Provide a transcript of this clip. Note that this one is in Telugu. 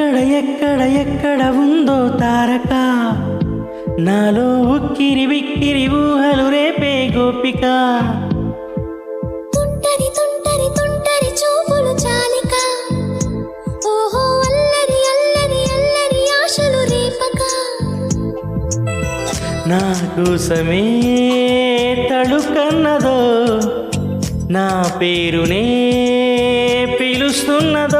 ఎక్కడ ఎక్కడ ఎక్కడ ఉందో తారక నాలో ఉక్కిరి బిక్కిరి ఊహలు రేపే గోపిక తుంటరి తుంటరి తుంటరి చూపులు చాలిక ఓహో అల్లరి అల్లరి అల్లరి ఆశలు రేపక నా కోసమే తడుకన్నదో నా పేరునే పిలుస్తున్నదో